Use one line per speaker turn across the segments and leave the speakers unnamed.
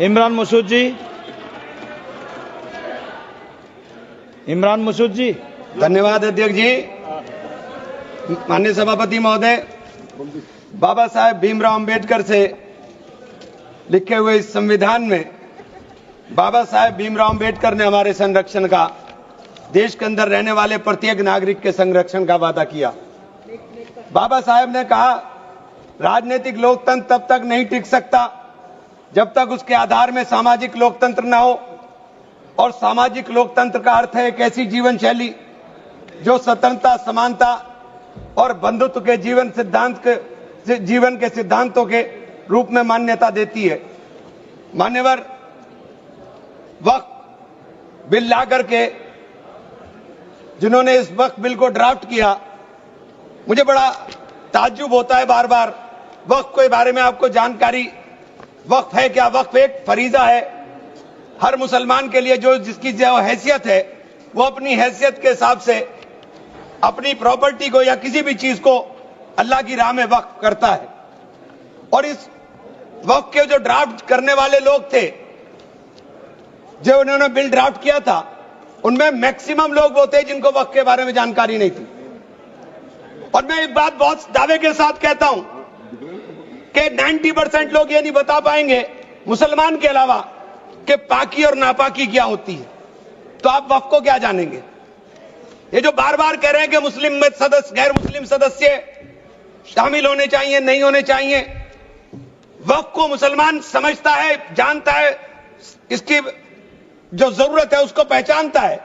इमरान मसूद जी। इमरान मसूद जी।
धन्यवाद अध्यक्ष जी। माननीय सभापति महोदय, बाबा साहेब भीमराव अंबेडकर से लिखे हुए इस संविधान में बाबा साहेब भीमराव अंबेडकर ने हमारे संरक्षण का, देश के अंदर रहने वाले प्रत्येक नागरिक के संरक्षण का वादा किया। बाबा साहेब ने कहा, राजनीतिक लोकतंत्र तब तक नहीं टिक सकता जब तक उसके आधार में सामाजिक लोकतंत्र न हो। और सामाजिक लोकतंत्र का अर्थ है एक ऐसी जीवन शैली जो स्वतंत्रता, समानता और बंधुत्व के जीवन के सिद्धांतों के रूप में मान्यता देती है। मान्यवर, वक्फ बिल ला करके जिन्होंने इस वक्फ बिल को ड्राफ्ट किया, मुझे बड़ा ताज्जुब होता है बार बार। वक्फ के बारे में आपको जानकारी, वक्फ है क्या? वक्फ एक फरीजा है हर मुसलमान के लिए, जो जिसकी जो हैसियत है वो अपनी हैसियत के हिसाब से अपनी प्रॉपर्टी को या किसी भी चीज को अल्लाह की राह में वक्फ करता है। और इस वक्फ के जो ड्राफ्ट करने वाले लोग थे, जो उन्होंने बिल ड्राफ्ट किया था, उनमें मैक्सिमम लोग वो थे जिनको वक्फ के बारे में जानकारी नहीं थी। और मैं एक बात बहुत दावे के साथ कहता हूं कि 90% लोग ये नहीं बता पाएंगे, मुसलमान के अलावा, कि पाकी और नापाकी क्या होती है। तो आप वक्फ को क्या जानेंगे? ये जो बार बार कह रहे हैं कि मुस्लिम में सदस्य, गैर मुस्लिम सदस्य शामिल होने चाहिए, नहीं होने चाहिए, वक्फ को मुसलमान समझता है, जानता है, इसकी जो जरूरत है उसको पहचानता है,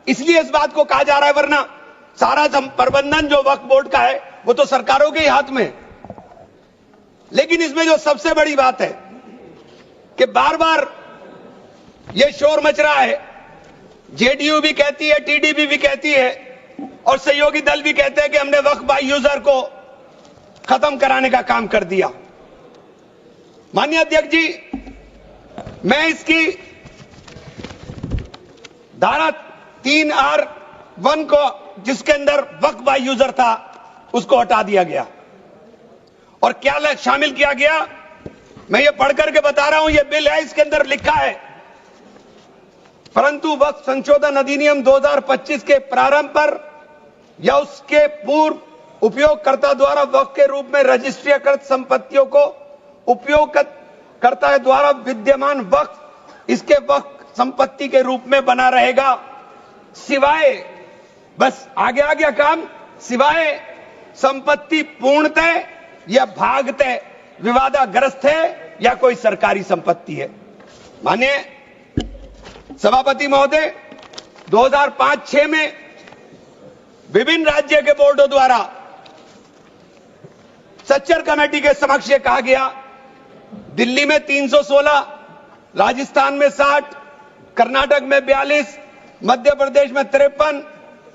इसलिए इस बात को कहा जा रहा है। वरना सारा प्रबंधन जो वक्फ बोर्ड का है वो तो सरकारों के ही हाथ में है। लेकिन इसमें जो सबसे बड़ी बात है कि बार बार ये शोर मच रहा है, जेडीयू भी कहती है, टीडीपी भी कहती है और सहयोगी दल भी कहते हैं कि हमने वक्फ बाय यूजर को खत्म कराने का काम कर दिया। माननीय अध्यक्ष जी, मैं इसकी धारा 3R1 को, जिसके अंदर वक्फ बाय यूजर था, उसको हटा दिया गया। और क्या शामिल किया गया, मैं ये पढ़ करके बता रहा हूं, ये बिल है, इसके अंदर लिखा है, परंतु वक्फ संशोधन अधिनियम 2025 के प्रारंभ पर या उसके पूर्व उपयोगकर्ता द्वारा वक्फ के रूप में रजिस्ट्रीकृत संपत्तियों को उपयोगकर्ता द्वारा विद्यमान वक्फ इसके वक्फ संपत्ति के रूप में बना रहेगा, सिवाय, बस आगे आ गया काम, सिवाय संपत्ति पूर्णतः या भागतः विवादाग्रस्त है या कोई सरकारी संपत्ति है। माने सभापति महोदय, 2005-6 में विभिन्न राज्य के बोर्डों द्वारा सच्चर कमेटी के समक्ष ये कहा गया, दिल्ली में 316, राजस्थान में 60, कर्नाटक में 42, मध्य प्रदेश में 53,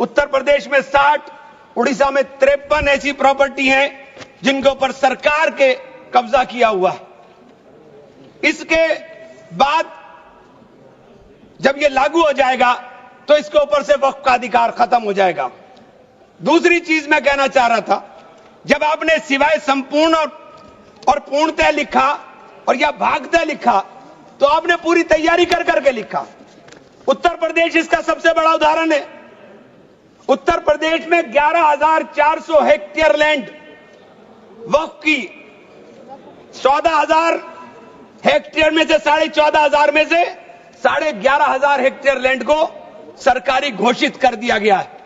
उत्तर प्रदेश में 60, उड़ीसा में 53 ऐसी प्रॉपर्टी हैं जिनके ऊपर सरकार के कब्जा किया हुआ है। इसके बाद जब ये लागू हो जाएगा तो इसके ऊपर से वक्फ का अधिकार खत्म हो जाएगा। दूसरी चीज मैं कहना चाह रहा था, जब आपने सिवाय संपूर्ण और पूर्णतः लिखा और या भागतः लिखा, तो आपने पूरी तैयारी कर करके लिखा। उत्तर प्रदेश इसका सबसे बड़ा उदाहरण है। उत्तर प्रदेश में 11,400 हेक्टेयर लैंड वक्फ की, 14,000 हेक्टेयर में से 14,500 में से 11,500 हेक्टेयर लैंड को सरकारी घोषित कर दिया गया है।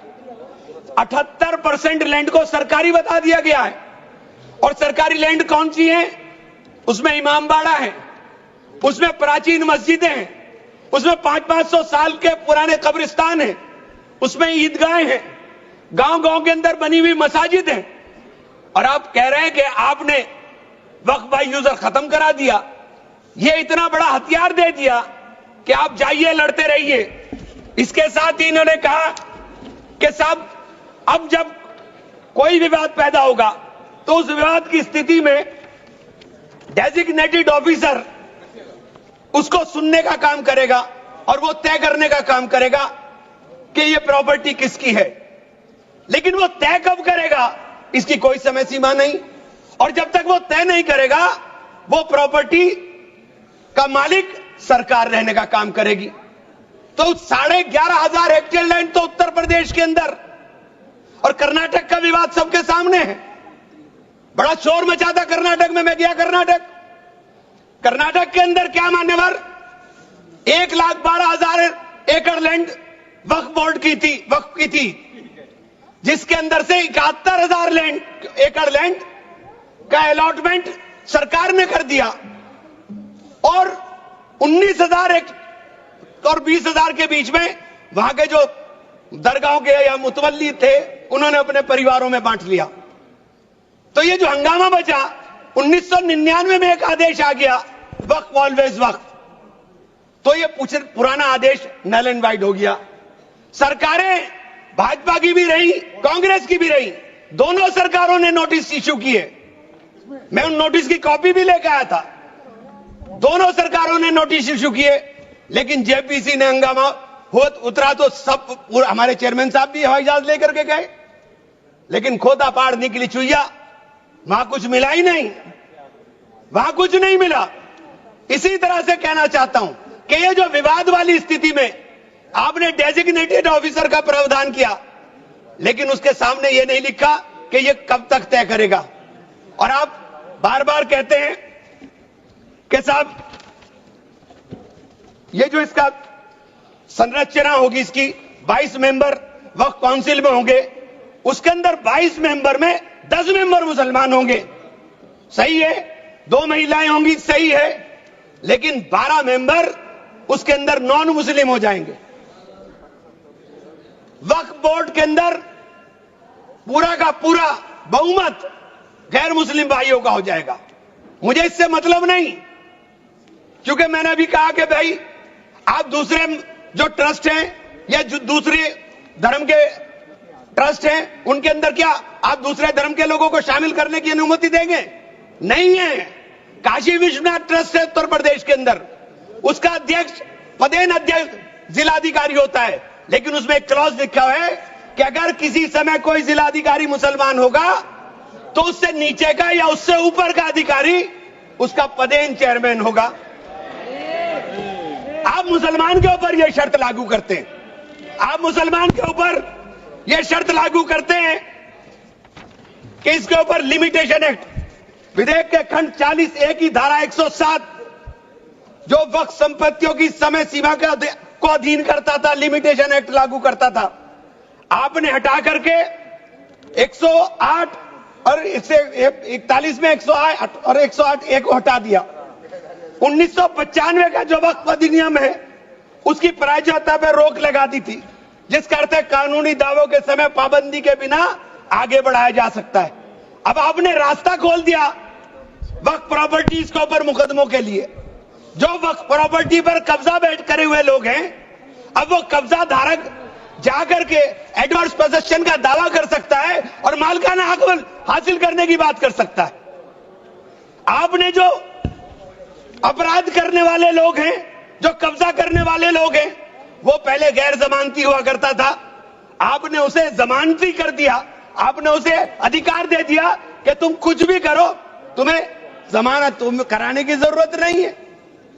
78% लैंड को सरकारी बता दिया गया है। और सरकारी लैंड कौन सी है? उसमें इमामबाड़ा है, उसमें प्राचीन मस्जिदें हैं, उसमें 500-500 साल के पुराने कब्रिस्तान हैं, उसमें ईदगाहें हैं, गांव-गांव के अंदर बनी हुई मसाजिद हैं। और आप कह रहे हैं कि आपने वक्फ बाय यूजर खत्म करा दिया। यह इतना बड़ा हथियार दे दिया कि आप जाइए, लड़ते रहिए। इसके साथ ही इन्होंने कहा कि साहब, अब जब कोई विवाद पैदा होगा तो उस विवाद की स्थिति में डेजिग्नेटेड ऑफिसर उसको सुनने का काम करेगा और वो तय करने का काम करेगा कि ये प्रॉपर्टी किसकी है। लेकिन वो तय कब करेगा, इसकी कोई समय सीमा नहीं। और जब तक वो तय नहीं करेगा, वो प्रॉपर्टी का मालिक सरकार रहने का काम करेगी। तो 11,500 हेक्टेयर लैंड तो उत्तर प्रदेश के अंदर, और कर्नाटक का विवाद सबके सामने है। बड़ा शोर मचा था कर्नाटक में, मैं गया कर्नाटक के अंदर क्या मान्यवर 1,12,000 एकड़ लैंड वक्फ बोर्ड की थी, जिसके अंदर से 71,000 एकड़ लैंड का अलॉटमेंट सरकार ने कर दिया, और 19,000 और 20,000 के बीच में वहां के जो दरगाहों के या मुतवल्ली थे उन्होंने अपने परिवारों में बांट लिया। तो ये जो हंगामा बचा, 1999 में एक आदेश आ गया, वक्फ ऑलवेज वक्फ, तो ये पुराना आदेश नल एंड वाइड हो गया। सरकारें भाजपा की भी रही, कांग्रेस की भी रही, दोनों सरकारों ने नोटिस इश्यू किए। मैं उन नोटिस की कॉपी भी लेकर आया था। दोनों सरकारों ने नोटिस इश्यू किए, लेकिन जेपीसी ने हंगामा उतरा तो सब हमारे चेयरमैन साहब भी हवाई जहाज लेकर के गए, लेकिन खोदा पाड़ निकली चुईया, वहां कुछ मिला ही नहीं, वहां कुछ नहीं मिला। इसी तरह से कहना चाहता हूं कि ये जो विवाद वाली स्थिति में आपने डेजिग्नेटेड ऑफिसर का प्रावधान किया, लेकिन उसके सामने ये नहीं लिखा कि ये कब तक तय करेगा। और आप बार बार कहते हैं कि साहब ये जो इसका संरचना होगी, इसकी 22 मेंबर वक्फ काउंसिल में होंगे, उसके अंदर 22 मेंबर में 10 मेंबर मुसलमान होंगे, सही है, 2 महिलाएं होंगी, सही है, लेकिन 12 मेंबर उसके अंदर नॉन मुस्लिम हो जाएंगे। वक्फ बोर्ड के अंदर पूरा का पूरा बहुमत गैर मुस्लिम भाइयों का हो जाएगा। मुझे इससे मतलब नहीं, क्योंकि मैंने अभी कहा कि भाई आप दूसरे जो ट्रस्ट हैं या जो दूसरे धर्म के ट्रस्ट हैं, उनके अंदर क्या आप दूसरे धर्म के लोगों को शामिल करने की अनुमति देंगे? नहीं है। काशी विश्वनाथ ट्रस्ट है उत्तर प्रदेश के अंदर, उसका अध्यक्ष पदेन अध्यक्ष जिलाधिकारी होता है, लेकिन उसमें एक क्लॉज लिखा हुआ है कि अगर किसी समय कोई जिलाधिकारी मुसलमान होगा तो उससे नीचे का या उससे ऊपर का अधिकारी उसका पदेन चेयरमैन होगा। आप मुसलमान के ऊपर यह शर्त लागू करते हैं, आप मुसलमान के ऊपर यह शर्त लागू करते हैं कि इसके ऊपर लिमिटेशन एक्ट, विधेयक के खंड 40A की धारा 107 जो वक्फ संपत्तियों की समय सीमा को अधीन करता था, लिमिटेशन एक्ट लागू करता था, आपने हटा करके 108 और 41 में 108 और 108A को हटा दिया। 1995 का जो वक्फ अधिनियम है उसकी प्रायज्यता पर रोक लगा दी थी, जिसका अर्थ है कानूनी दावों के समय पाबंदी के बिना आगे बढ़ाया जा सकता है। अब आपने रास्ता खोल दिया वक्फ प्रॉपर्टीज के ऊपर मुकदमों के लिए। जो वक्फ प्रॉपर्टी पर कब्जा बैठ करे हुए लोग हैं, अब वो कब्जा धारक जाकर के एडवर्स पोजेशन का दावा कर सकता है और मालिकाना हक हासिल करने की बात कर सकता है। आपने जो अपराध करने वाले लोग हैं, जो कब्जा करने वाले लोग हैं, वो पहले गैर जमानती हुआ करता था, आपने उसे जमानती कर दिया, आपने उसे अधिकार दे दिया कि तुम कुछ भी करो, तुम्हें जमानत कराने की जरूरत नहीं है।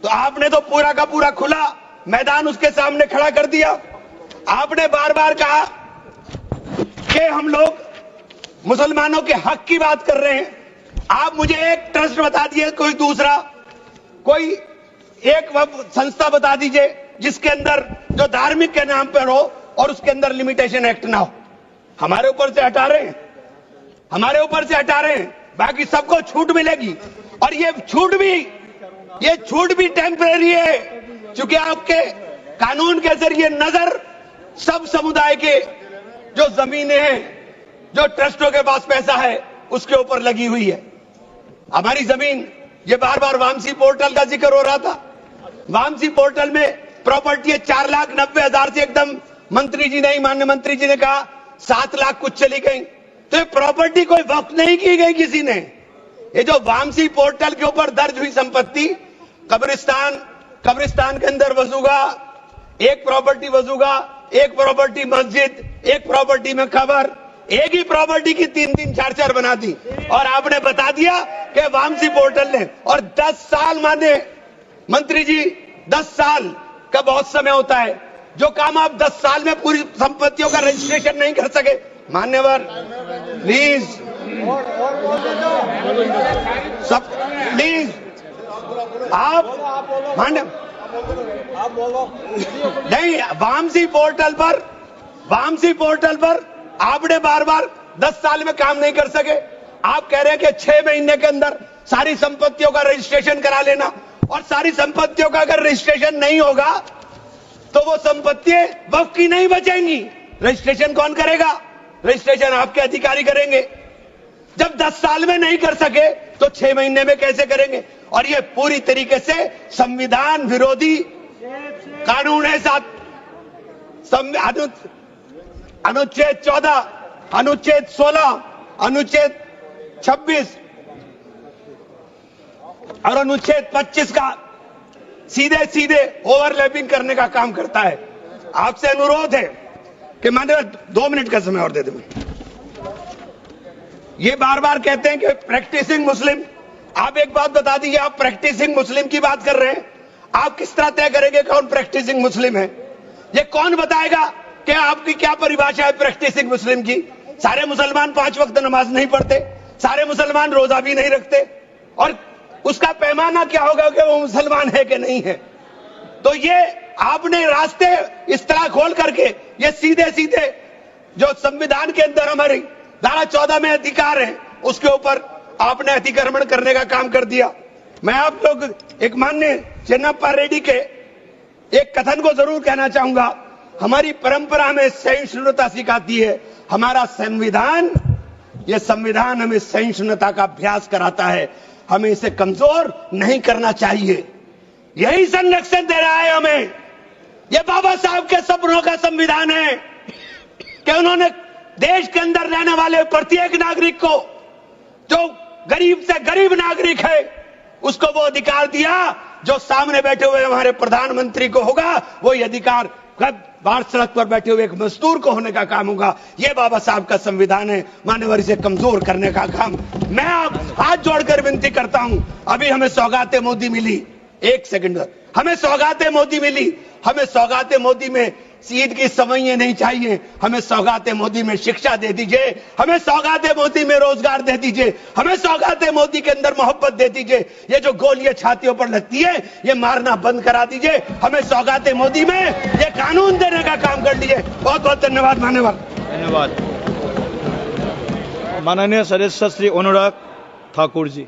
तो आपने तो पूरा का पूरा खुला मैदान उसके सामने खड़ा कर दिया। आपने बार बार कहा कि हम लोग मुसलमानों के हक की बात कर रहे हैं। आप मुझे एक ट्रस्ट बता दिए, कोई दूसरा, कोई एक संस्था बता दीजिए जिसके अंदर जो धार्मिक के नाम पर हो और उसके अंदर लिमिटेशन एक्ट ना हो। हमारे ऊपर से हटा रहे हैं, हमारे ऊपर से हटा रहे हैं, बाकी सबको छूट मिलेगी। और ये छूट भी टेम्परेरी है, क्योंकि आपके कानून के जरिए नजर सब समुदाय के जो जमीनें हैं, जो ट्रस्टों के पास पैसा है, उसके ऊपर लगी हुई है। हमारी जमीन, ये बार बार वामसी पोर्टल का जिक्र हो रहा था, वामसी पोर्टल में प्रॉपर्टी है 4,90,000 से एकदम मंत्री जी ने, माननीय मंत्री जी ने कहा 7 लाख कुछ चली गई। तो ये प्रॉपर्टी कोई वक्त नहीं की गई किसी ने। ये जो वामसी पोर्टल के ऊपर दर्ज हुई संपत्ति, कब्रिस्तान के अंदर वसूगा, एक प्रॉपर्टी वसूगा, एक प्रॉपर्टी मस्जिद, एक प्रॉपर्टी में कब्र, एक ही प्रॉपर्टी की 3-3, 4-4 बना दी। और आपने बता दिया कि वामसी पोर्टल ने, और 10 साल माने मंत्री जी 10 साल का बहुत समय होता है। जो काम आप 10 साल में पूरी संपत्तियों का रजिस्ट्रेशन नहीं कर सके, मान्यवर प्लीज सब प्लीज आप मान्य नहीं, वामसी पोर्टल पर आपने बार बार 10 साल में काम नहीं कर सके। आप कह रहे हैं कि 6 महीने के अंदर सारी संपत्तियों का रजिस्ट्रेशन करा लेना, और सारी संपत्तियों का अगर रजिस्ट्रेशन नहीं होगा तो वो संपत्तियां वक्फ की नहीं बचेंगी। रजिस्ट्रेशन कौन करेगा? रजिस्ट्रेशन आपके अधिकारी करेंगे। जब 10 साल में नहीं कर सके तो 6 महीने में कैसे करेंगे? और ये पूरी तरीके से संविधान विरोधी कानून है। साथ अनुच्छेद 14, अनुच्छेद 16, अनुच्छेद 26 और अनुच्छेद 25 का सीधे सीधे ओवरलैपिंग करने का काम करता है। आपसे अनुरोध है कि माननीय 2 मिनट का समय और दे दें। ये बार बार कहते हैं कि प्रैक्टिसिंग मुस्लिम। आप एक बात बता दीजिए, आप प्रैक्टिसिंग मुस्लिम की बात कर रहे हैं, आप किस तरह तय करेंगे कौन प्रैक्टिसिंग मुस्लिम है? ये कौन बताएगा कि आपकी क्या परिभाषा है प्रैक्टिसिंग मुस्लिम की? सारे मुसलमान 5 वक्त नमाज नहीं पढ़ते, सारे मुसलमान रोजा भी नहीं रखते, और उसका पैमाना क्या होगा कि वो मुसलमान है कि नहीं है? तो ये आपने रास्ते इस तरह खोल करके ये सीधे सीधे जो संविधान के अंदर हमारी धारा 14 में अधिकार है उसके ऊपर आपने अतिक्रमण करने का काम कर दिया। मैं आप लोग एक माननीय चेन्नप्पा रेड्डी के एक कथन को जरूर कहना चाहूंगा। हमारी परंपरा में सहिष्णुता सिखाती है, हमारा संविधान, यह संविधान हमें सहिष्णुता का अभ्यास कराता है। हमें इसे कमजोर नहीं करना चाहिए। यही संरक्षण दे रहा है हमें। यह बाबा साहब के सपनों का संविधान है कि उन्होंने देश के अंदर रहने वाले प्रत्येक नागरिक को, जो गरीब से गरीब नागरिक है, उसको वो अधिकार दिया जो सामने बैठे हुए हमारे प्रधानमंत्री को होगा। वो ये अधिकार बाहर सड़क पर बैठे हुए एक मजदूर को होने का काम होगा। ये बाबा साहब का संविधान है। मान्यवर, इसे कमजोर करने का काम मैं आप हाथ जोड़कर विनती करता हूं। अभी हमें सौगाते मोदी मिली, 1 सेकंड, हमें सौगाते मोदी मिली। हमें सौगाते मोदी में ईद की सवैयां नहीं चाहिए, हमें सौगाते मोदी में शिक्षा दे दीजिए, हमें सौगाते मोदी में रोजगार दे दीजिए, हमें सौगाते मोदी के अंदर मोहब्बत दे दीजिए। ये जो गोलियां छातियों पर लगती है ये मारना बंद करा दीजिए। हमें सौगाते मोदी में ये कानून देने का काम कर लीजिए। बहुत बहुत धन्यवाद।
धन्यवाद। माननीय सदस्य श्री अनुराग ठाकुर जी।